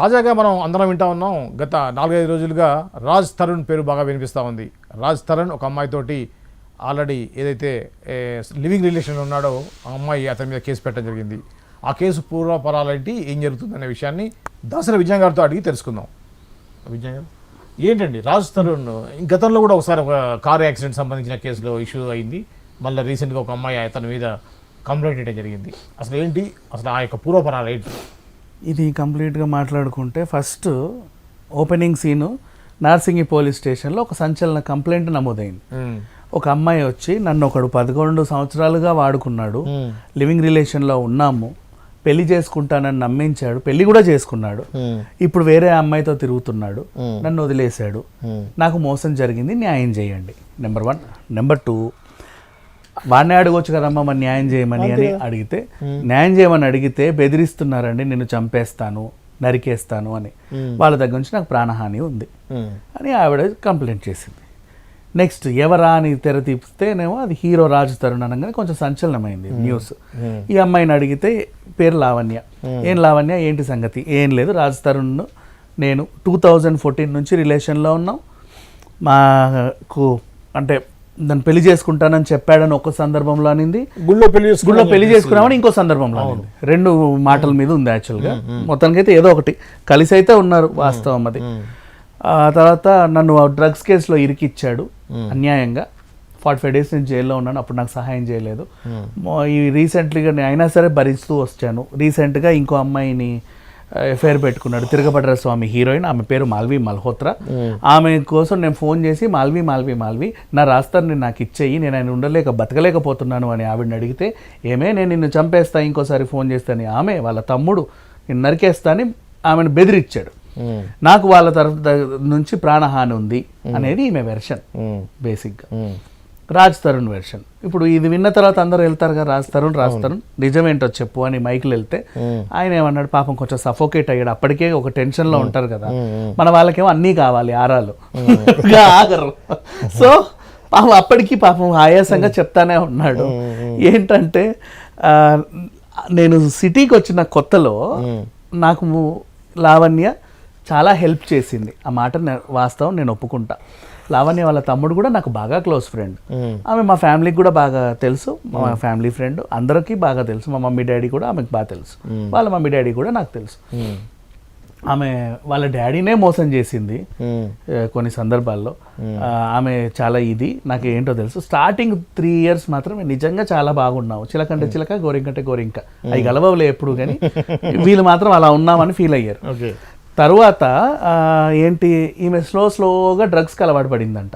తాజాగా మనం అందరం వింటా ఉన్నాం. గత 4-5 రోజులుగా రాజ్ తరుణ్ పేరు బాగా వినిపిస్తూ ఉంది. రాజ్ తరుణ్ ఒక అమ్మాయితోటి ఆల్రెడీ ఏదైతే లివింగ్ రిలేషన్ ఉన్నాడో ఆ అమ్మాయి అతని మీద కేసు పెట్టడం జరిగింది. ఆ కేసు పూర్వపరాలేంటి, ఏం జరుగుతుందనే విషయాన్ని దాసరి విజయ్ గారితో అడిగి తెలుసుకుందాం. విజయ్ గారు, ఏంటండి రాజ్ తరుణ్ గతంలో కూడా ఒకసారి ఒక కారు యాక్సిడెంట్ సంబంధించిన కేసులో ఇష్యూ అయింది. మళ్ళీ రీసెంట్గా ఒక అమ్మాయి అతని మీద కంప్లైంట్ ఇవ్వడం జరిగింది. అసలు ఏంటి, అసలు ఆ యొక్క పూర్వపరాలు ఏంటి? ఇది కంప్లీట్గా మాట్లాడుకుంటే first opening scene Narsingi police స్టేషన్లో ఒక సంచలన కంప్లైంట్ నమోదైంది. ఒక అమ్మాయి వచ్చి నన్ను ఒకడు 11 సంవత్సరాలుగా వాడుకున్నాడు, లివింగ్ రిలేషన్లో ఉన్నాము, పెళ్లి చేసుకుంటానని నమ్మించాడు, పెళ్లి కూడా చేసుకున్నాడు, ఇప్పుడు వేరే అమ్మాయితో తిరుగుతున్నాడు, నన్ను వదిలేశాడు, నాకు మోసం జరిగింది, న్యాయం చేయండి. నెంబర్ 1. నెంబర్ 2, వాడిని అడగొచ్చు కదమ్మా మరి న్యాయం చేయమని అని అడిగితే, న్యాయం చేయమని అడిగితే బెదిరిస్తున్నారండి, నిన్ను చంపేస్తాను, నరికేస్తాను అని, వాళ్ళ దగ్గర నుంచి నాకు ప్రాణహాని ఉంది అని ఆవిడ కంప్లైంట్ చేసింది. నెక్స్ట్ ఎవరా అని తెర తీపిస్తేనేమో అది హీరో రాజ్ తరుణ్ అనగానే కొంచెం సంచలనమైంది న్యూస్. ఈ అమ్మాయిని అడిగితే పేరు లావణ్య. ఏం లావణ్య, ఏంటి సంగతి? ఏం లేదు, రాజ్ తరుణ్ నేను 2014 నుంచి రిలేషన్లో ఉన్నాం, మాకు అంటే దాన్ని పెళ్లి చేసుకుంటానని చెప్పాడని ఒక సందర్భంలో అనింది, గుళ్ళో పెళ్లి చేసుకున్నామని ఇంకో సందర్భంలో అనింది. 2 మాటల మీద ఉంది యాక్చువల్గా. మొత్తానికైతే ఏదో ఒకటి కలిసి అయితే ఉన్నారు, వాస్తవం అది. ఆ తర్వాత నన్ను డ్రగ్స్ కేసులో ఇరికిచ్చాడు అన్యాయంగా. 45 days నేను జైల్లో ఉన్నాను, అప్పుడు నాకు సహాయం చేయలేదు. ఈ రీసెంట్లీగా అయినా సరే భరిస్తూ వచ్చాను. రీసెంట్గా ఇంకో అమ్మాయిని ఎఫ్ఐఆర్ పెట్టుకున్నాడు, తిరగబడ్ర స్వామి హీరోయిన్, ఆమె పేరు మాల్వి మల్హోత్రా. ఆమె కోసం నేను ఫోన్ చేసి మాల్వి నా రాస్తాను నాకు ఇచ్చేయి, నేను ఆయన బతకలేకపోతున్నాను అని ఆవిడని అడిగితే, ఏమే నేను నిన్ను చంపేస్తా ఇంకోసారి ఫోన్ చేస్తాను, ఆమె వాళ్ళ తమ్ముడు నేను నరికేస్తా అని ఆమెను బెదిరించాడు. నాకు వాళ్ళ తరఫు నుంచి ప్రాణహాని ఉంది అనేది ఈమె వెర్షన్ బేసిక్గా. రాజ్ తరుణ్ వెర్షన్. ఇప్పుడు ఇది విన్న తర్వాత అందరూ వెళ్తారు కదా, రాజ్ తరుణ్ నిజమేంటో చెప్పు అని మైకులు వెళ్తే ఆయన ఏమన్నాడు, పాపం కొంచెం సఫోకేట్ అయ్యాడు, అప్పటికే ఒక టెన్షన్లో ఉంటారు కదా, మన వాళ్ళకేమో అన్నీ కావాలి, ఆరాలు ఆగరు. సో పాపం అప్పటికి పాపం ఆయాసంగా చెప్తానే ఉన్నాడు. ఏంటంటే నేను సిటీకి వచ్చిన కొత్తలో నాకు లావణ్య చాలా హెల్ప్ చేసింది, ఆ మాట వాస్తవం, నేను ఒప్పుకుంటా. లావణ్య వాళ్ళ తమ్ముడు కూడా నాకు బాగా క్లోజ్ ఫ్రెండ్. ఆమె మా ఫ్యామిలీకి కూడా బాగా తెలుసు, మా ఫ్యామిలీ ఫ్రెండ్ అందరికీ బాగా తెలుసు. మా మమ్మీ డాడీ కూడా ఆమెకు బాగా తెలుసు, వాళ్ళ మమ్మీ డాడీ కూడా నాకు తెలుసు. ఆమె వాళ్ళ డాడీనే మోసం చేసింది కొన్ని సందర్భాల్లో. ఆమె చాలా నాకు ఏంటో తెలుసు. స్టార్టింగ్ 3 years మాత్రం నిజంగా చాలా బాగున్నావు, చిలకంటే చిలక గోరింకంటే గోరింక, అవి గలవలే ఎప్పుడు, కానీ వీళ్ళు మాత్రం అలా ఉన్నామని ఫీల్ అయ్యారు. తరువాత ఏంటి, ఈమె స్లోగా డ్రగ్స్కి అలవాటు పడిందంట.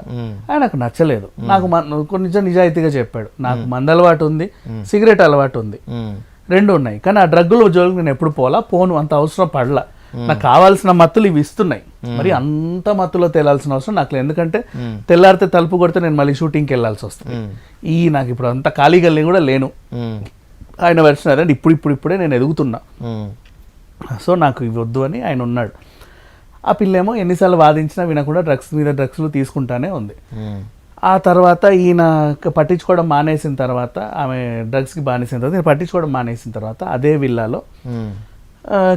ఆయనకు నచ్చలేదు. నాకు కొంచెం నిజాయితీగా చెప్పాడు, నాకు మందు అలవాటు ఉంది, సిగరెట్ అలవాటు ఉంది, 2 ఉన్నాయి, కానీ ఆ డ్రగ్గుల జోలికి నేను ఎప్పుడు పోను, అంత అవసరం పడలా, నాకు కావాల్సిన మత్తులు ఇవి ఇస్తున్నాయి, మరి అంత మత్తులో తేలాల్సిన అవసరం నాకు, ఎందుకంటే తెల్లారితే తలుపు కొడితే నేను మళ్ళీ షూటింగ్కి వెళ్ళాల్సి వస్తుంది, నాకు ఇప్పుడు అంత ఖాళీగా కూడా లేను. ఆయన వెర్షన్ అదే, ఇప్పుడే నేను ఎదుగుతున్నా, సో నాకు ఇవి వద్దు అని ఆయన ఉన్నాడు. ఆ పిల్లేమో ఎన్నిసార్లు వాదించినా వినకుండా డ్రగ్స్లు తీసుకుంటానే ఉంది. ఆ తర్వాత ఈయన పట్టించుకోవడం మానేసిన తర్వాత, ఆమె డ్రగ్స్కి బానేసిన తర్వాత నేను పట్టించుకోవడం మానేసిన తర్వాత అదే విల్లాలో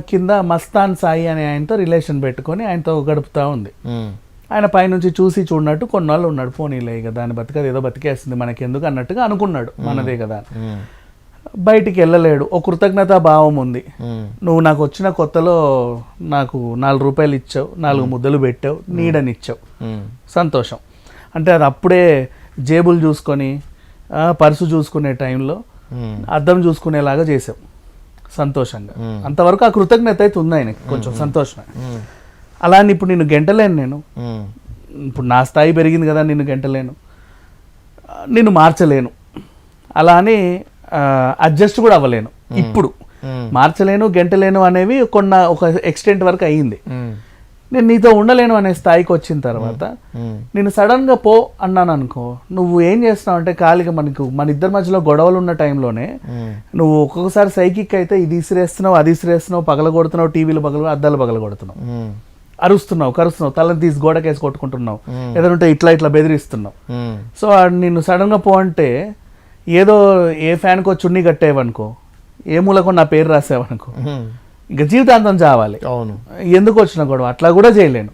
కింద మస్తాన్ సాయి అనే ఆయనతో రిలేషన్ పెట్టుకొని ఆయనతో గడుపుతూ ఉంది. ఆయన పైనుంచి చూసి చూడనట్టు కొన్నాళ్ళు ఉన్నాడు. పోనీలే ఇక దాని బతికది ఏదో బతికేస్తుంది మనకెందుకు అన్నట్టుగా అనుకున్నాడు, మనదే కదా. బయటికి వెళ్ళలేడు. ఒక కృతజ్ఞతా భావం ఉంది. నువ్వు నాకు వచ్చిన కొత్తలో నాకు 4 రూపాయలు ఇచ్చావు, 4 ముద్దలు పెట్టావు, నీడనిచ్చావు, సంతోషం. అంటే అది అప్పుడే జేబులు చూసుకొని పర్సు చూసుకునే టైంలో అద్దం చూసుకునేలాగా చేసావు, సంతోషంగా. అంతవరకు ఆ కృతజ్ఞత అయితే ఉంది ఆయనకి, కొంచెం సంతోషం. అలా అని ఇప్పుడు నిన్ను గెంటలేను, నేను ఇప్పుడు నా స్థాయి పెరిగింది కదా, నిన్ను గెంటలేను, నిన్ను మార్చలేను, అలా అని అడ్జస్ట్ కూడా అవ్వలేను. ఇప్పుడు మార్చలేను, గెంటలేను అనేవి ఒక ఎక్స్టెంట్ వరకు అయ్యింది. నేను నీతో ఉండలేను అనే స్థాయికి వచ్చిన తర్వాత నేను సడన్గా పో అన్నాను అనుకో, నువ్వు ఏం చేస్తున్నావు అంటే ఖాళీగా మన ఇద్దరి మధ్యలో గొడవలు ఉన్న టైంలోనే నువ్వు ఒక్కొక్కసారి సైకిక్ అయితే ఇది ఇసిరేస్తున్నావు, అది ఇసిరేస్తున్నావు, పగలగొడుతున్నావు, టీవీలు అద్దాలు పగలగొడుతున్నావు, అరుస్తున్నావు, కరుస్తున్నావు, తలని తీసి గోడకేసి కొట్టుకుంటున్నావు, ఏదంటే ఇట్లా బెదిరిస్తున్నావు. సో నిన్ను సడన్గా పో అంటే ఏదో ఏ ఫ్యాన్కో చున్నీ కట్టేవనుకో, ఏ మూలకో నా పేరు రాసావనుకో, ఇక జీవితాంతం చావాలి, అవును. ఎందుకు వచ్చిన గొడవ, అట్లా కూడా చేయలేను,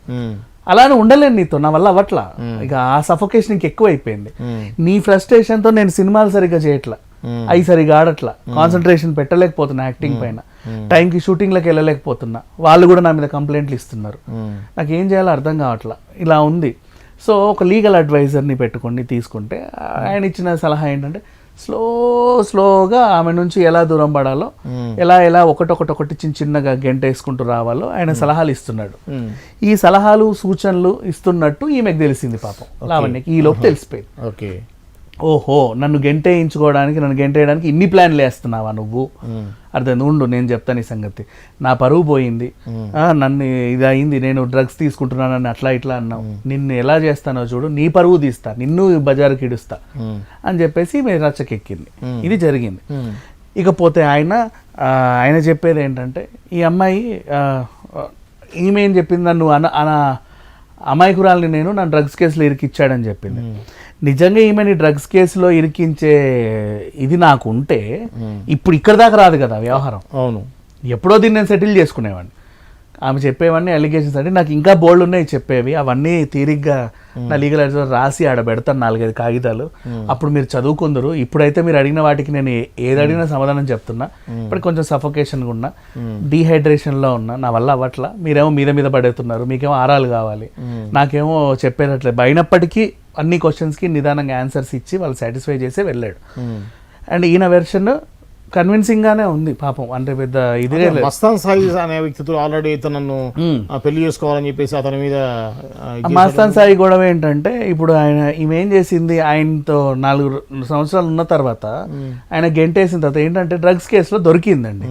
అలానే ఉండలేను నీతో, నా వల్ల అవ్వట్లా, ఇక ఆ సఫోకేషన్ ఇంక ఎక్కువ అయిపోయింది. నీ ఫ్రస్ట్రేషన్తో నేను సినిమాలు సరిగ్గా చేయట్లా, అవి సరిగ్గా ఆడట్లా, కాన్సన్ట్రేషన్ పెట్టలేకపోతున్నా యాక్టింగ్ పైన, టైంకి షూటింగ్లకు వెళ్ళలేకపోతున్నా, వాళ్ళు కూడా నా మీద కంప్లైంట్లు ఇస్తున్నారు, నాకు ఏం చేయాలో అర్థం కావట్లా, ఇలా ఉంది. సో ఒక లీగల్ అడ్వైజర్ని పెట్టుకొని తీసుకుంటే ఆయన ఇచ్చిన సలహా ఏంటంటే స్లోగా ఆమె నుంచి ఎలా దూరం పడాలో, ఎలా ఒకటొకటి చిన్నగా గెంటేసుకుంటూ రావాలో ఆయన సలహాలు ఇస్తున్నాడు. ఈ సలహాలు సూచనలు ఇస్తున్నట్టు ఈమెకు తెలిసింది పాపం లావణ్యకి, ఈ లోపు తెలిసిపోయింది. ఓకే, ఓహో నన్ను గెంటేయడానికి ఇన్ని ప్లాన్లు వేస్తున్నావా నువ్వు, అర్థం ఉండు నేను చెప్తాను ఈ సంగతి, నా పరువు పోయింది, నన్ను ఇది అయింది, నేను డ్రగ్స్ తీసుకుంటున్నానని అట్లా ఇట్లా అన్నావు, నిన్ను ఎలా చేస్తానో చూడు, నీ పరువు తీస్తా, నిన్ను బజారుకి ఇడుస్తా అని చెప్పేసి మీరు రచ్చకెక్కింది. ఇది జరిగింది. ఇకపోతే ఆయన చెప్పేది ఏంటంటే, ఈ అమ్మాయి ఈమె ఏం చెప్పింది, నన్ను అమాయకురాల్ని నన్ను డ్రగ్స్ కేసులో ఇరికిచ్చాడని చెప్పింది. నిజంగా ఈమెని డ్రగ్స్ కేసులో ఇరికించే ఇది నాకు ఉంటే ఇప్పుడు ఇక్కడ దాకా రాదు కదా వ్యవహారం. అవును, ఎప్పుడో దీన్ని నేను సెటిల్ చేసుకునేవాడిని. ఆమె చెప్పేవన్నీ అలిగేషన్స్ అంటే నాకు ఇంకా బోల్డ్ ఉన్నాయి చెప్పేవి, అవన్నీ తీరిగ్గా నా లీగల్ అడ్వైజర్ రాసి ఆడ పెడతాను 4-5 కాగితాలు, అప్పుడు మీరు చదువుకుందరు. ఇప్పుడైతే మీరు అడిగిన వాటికి నేను ఏది అడిగినా సమాధానం చెప్తున్నా. ఇప్పుడు కొంచెం సఫోకేషన్గా ఉన్నా, డీహైడ్రేషన్లో ఉన్నా, నా వల్ల అవ్వట్లా, మీరేమో మీద పడేస్తున్నారు, మీకేమో ఆరాలు కావాలి, నాకేమో చెప్పేటట్లేదు. అయినప్పటికీ అన్ని క్వశ్చన్స్కి నిదానంగా ఆన్సర్స్ ఇచ్చి వాళ్ళు సాటిస్ఫై చేసే వెళ్ళాడు. అండ్ ఈయన వెర్షన్ కన్విన్సింగ్ గానే ఉంది పాపం, అంటే పెద్ద ఇదే మస్తాన్ సాయి అనే వ్యక్తితో ఆల్రెడీ నన్ను పెళ్లి చేసుకోవాలని చెప్పేసి అతని మీద. మస్తాన్ సాయి గొడవ ఏంటంటే, ఇప్పుడు ఈమె ఏం చేసింది, ఆయనతో 4 సంవత్సరాలు ఉన్న తర్వాత ఆయన గెంటేసిన తర్వాత ఏంటంటే డ్రగ్స్ కేసులో దొరికిందండి.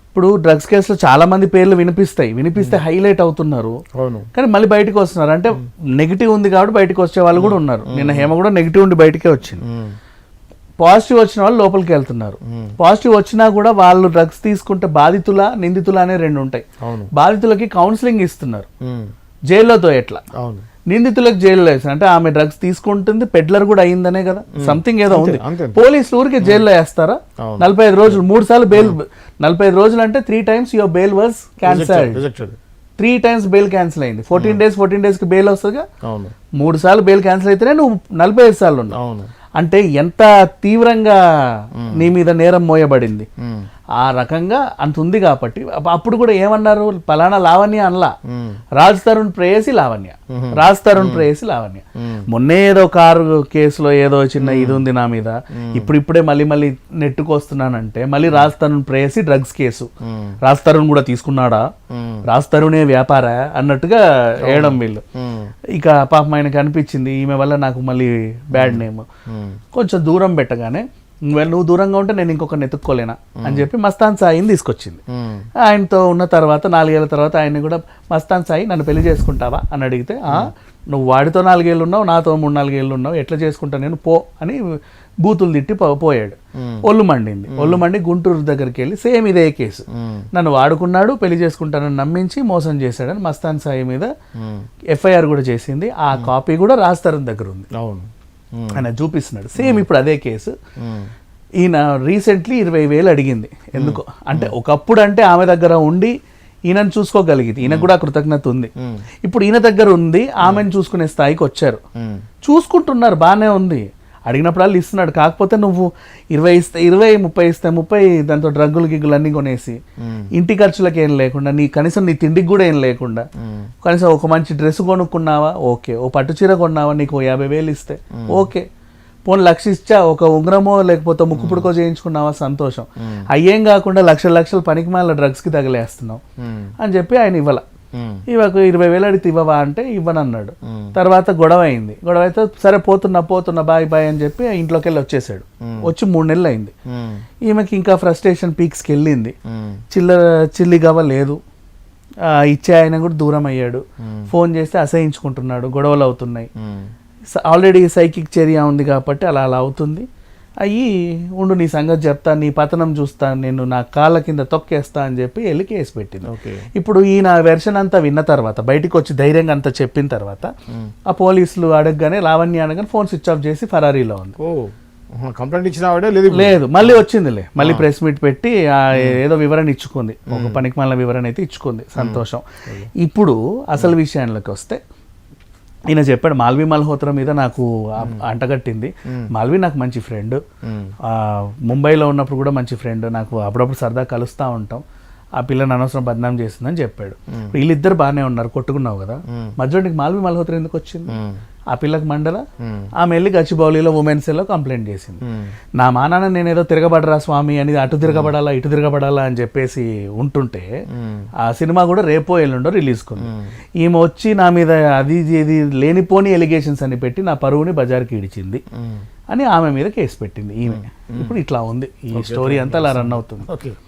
ఇప్పుడు డ్రగ్స్ కేసులో చాలా మంది పేర్లు వినిపిస్తే హైలైట్ అవుతున్నారు, కానీ మళ్ళీ బయటకు వస్తున్నారు. అంటే నెగిటివ్ ఉంది కాబట్టి బయటకు వచ్చే వాళ్ళు కూడా ఉన్నారు. నిన్న హేమ కూడా నెగిటివ్ ఉండి బయటకే వచ్చింది. పాజిటివ్ వచ్చిన వాళ్ళు లోపలికి వెళ్తున్నారు. పాజిటివ్ వచ్చినా కూడా వాళ్ళు డ్రగ్స్ తీసుకుంటే బాధితుల నిందితుల అనే 2 ఉంటాయి. బాధితులకి కౌన్సిలింగ్ ఇస్తున్నారు, జైల్లోతో ఎట్లా, నిందితులకు జైల్లో వేస్తారు. అంటే ఆమె డ్రగ్స్ తీసుకుంటుంది, పెడ్లర్ కూడా అయిందనే కదా, సంథింగ్ ఏదో ఉంది. పోలీసులు ఊరికి జైల్లో వేస్తారా? 45 రోజులు 3 సార్లు బెయిల్, 45 రోజులు అంటే 3 times your bail was cancelled, 3 times bail cancel అయింది. 14 days కి బెయిల్ వస్తుందిగా. 3 సార్లు బెయిల్ క్యాన్సిల్ అయితేనే నువ్వు 45 సార్లు ఉన్నావు. అంటే ఎంత తీవ్రంగా నీ మీద నేరం మోయబడింది, ఆ రకంగా అంత ఉంది. కాబట్టి అప్పుడు కూడా ఏమన్నారు, పలానా లావణ్య అనలా, రాజ్ తరుణ్ ప్రేయసి లావణ్య. మొన్నే ఏదో కారు కేసులో ఏదో చిన్న ఇది ఉంది నా మీద, ఇప్పుడే మళ్ళీ నెట్టుకొస్తున్నానంటే మళ్ళీ రాజ్ తరుణ్ ప్రేయసి డ్రగ్స్ కేసు, రాజ్ తరుణ్ కూడా తీసుకున్నాడా, రాజ్ తరుణే వ్యాపార అన్నట్టుగా వేయడం వీళ్ళు. ఇక పాపం ఆయనకు అనిపించింది ఈమె వల్ల నాకు మళ్ళీ బ్యాడ్ నేమ్, కొంచెం దూరం పెట్టగానే నువ్వు దూరంగా ఉంటే నేను ఇంకొకరిని ఎత్తుక్కోలేనా అని చెప్పి మస్తాన్ సాయిని తీసుకొచ్చింది. ఆయనతో ఉన్న తర్వాత 4 ఏళ్ల తర్వాత ఆయన కూడా మస్తాన్ సాయి నన్ను పెళ్లి చేసుకుంటావా అని అడిగితే, నువ్వు వాడితో 4 ఏళ్ళు ఉన్నావు, నాతో 3-4 ఏళ్ళు ఉన్నావు, ఎట్లా చేసుకుంటా నేను, పో అని బూతులు తిట్టి పోయాడు. ఒళ్ళు మండి గుంటూరు దగ్గరికి వెళ్ళి సేమ్ ఇదే కేసు, నన్ను వాడుకున్నాడు, పెళ్లి చేసుకుంటానని నమ్మించి మోసం చేశాడని మస్తాన్ సాయి మీద FIR కూడా చేసింది. ఆ కాపీ కూడా రాజ్ తరుణ్ దగ్గర ఉంది, ఆయన చూపిస్తున్నాడు. సేమ్ ఇప్పుడు అదే కేసు. ఈయన రీసెంట్లీ 20,000 అడిగింది. ఎందుకు అంటే, ఒకప్పుడు అంటే ఆమె దగ్గర ఉండి ఈయనను చూసుకోగలిగింది, ఈయనకు కూడా కృతజ్ఞత ఉంది. ఇప్పుడు ఈయన దగ్గర ఉంది, ఆమెను చూసుకునే స్థాయికి వచ్చారు, చూసుకుంటున్నారు, బాగానే ఉంది, అడిగినప్పుడు ఇస్తున్నాడు. కాకపోతే నువ్వు 20 ఇస్తే 20, 30 ఇస్తే 30, దాంతో డ్రగ్గులు గిగ్గులు అన్నీ కొనేసి ఇంటి ఖర్చులకు ఏం లేకుండా, కనీసం నీ తిండికి కూడా ఏం లేకుండా, కనీసం ఒక మంచి డ్రెస్ కొనుక్కున్నావా ఓకే, ఓ పట్టు చీర కొన్నావా, నీకు 50,000 ఇస్తే ఓకే, పోనీ 1,00,000 ఇచ్చా, ఒక ఉంగరమో లేకపోతే ముక్కు పుడుకో చేయించుకున్నావా సంతోషం, అయ్యేం కాకుండా లక్షల పనికి మాల డ్రగ్స్కి తగిలేస్తున్నావు అని చెప్పి ఆయన ఇవ్వాల. ఇవ్వకు 20,000 అడిగితే ఇవ్వవా అంటే ఇవ్వనన్నాడు. తర్వాత గొడవ అయింది. గొడవ అయితే సరే పోతున్నా బాయ్ అని చెప్పి ఇంట్లోకి వెళ్ళి వచ్చేసాడు. వచ్చి 3 నెలలు అయింది. ఈమెకి ఇంకా ఫ్రస్ట్రేషన్ పీక్స్కి వెళ్ళింది. చిల్లిగవ్వ లేదు, ఇచ్చే ఆయన కూడా దూరం అయ్యాడు, ఫోన్ చేస్తే అసహించుకుంటున్నాడు, గొడవలు అవుతున్నాయి. ఆల్రెడీ సైకిక్ చర్య ఉంది కాబట్టి అలా అవుతుంది. అయ్యి ఉండు నీ సంగతి చెప్తా, నీ పతనం చూస్తా, నేను నా కాళ్ళ కింద తొక్కేస్తా అని చెప్పి వెళ్ళి కేసు పెట్టింది. ఇప్పుడు ఈయన వెర్షన్ అంతా విన్న తర్వాత, బయటికి వచ్చి ధైర్యంగా అంతా చెప్పిన తర్వాత, ఆ పోలీసులు అడగగానే లావణ్య అనగానే ఫోన్ స్విచ్ ఆఫ్ చేసి ఫరారీలో ఉంది. కంప్లైంట్ ఇచ్చిన ఆవిడే లేదు ఇప్పుడు. లేదు, మళ్ళీ వచ్చిందిలే, మళ్ళీ ప్రెస్ మీట్ పెట్టి ఏదో వివరణ ఇచ్చుకుంది, ఒక పనికి మళ్ళీ వివరణ అయితే ఇచ్చుకుంది, సంతోషం. ఇప్పుడు అసలు విషయానికి వస్తే ఈయన చెప్పాడు మాల్వి మల్హోత్రా మీద నాకు అంటగట్టింది. మాల్వి నాకు మంచి ఫ్రెండ్, ముంబైలో ఉన్నప్పుడు కూడా మంచి ఫ్రెండ్, నాకు అప్పుడప్పుడు సరదా కలుస్తూ ఉంటాం, ఆ పిల్లని అనవసరం బద్నాం చేస్తుందని చెప్పాడు. వీళ్ళిద్దరు బాగానే ఉన్నారు, కొట్టుకున్నావు కదా, మధ్యలో నీకు మాల్వి మల్హోత్రా ఎందుకు వచ్చింది? ఆ పిల్లకి మండల, ఆమె వెళ్ళి గచ్చిబౌలిలో ఉమెన్స్ లో కంప్లైంట్ చేసింది. నా మానాన్న నేనేదో తిరగబడరా స్వామి అని, అటు తిరగబడాలా ఇటు తిరగబడాలా అని చెప్పేసి ఉంటుంటే ఆ సినిమా కూడా రేపో ఎల్లుండో రిలీజ్ కొంది. ఈమె వచ్చి నా మీద అది ఇది లేనిపోని ఎలిగేషన్స్ అని పెట్టి నా పరువుని బజార్కి ఇడిచింది అని ఆమె మీద కేసు పెట్టింది ఈమె. ఇప్పుడు ఇట్లా ఉంది ఈ స్టోరీ అంతా అలా రన్ అవుతుంది. ఓకే.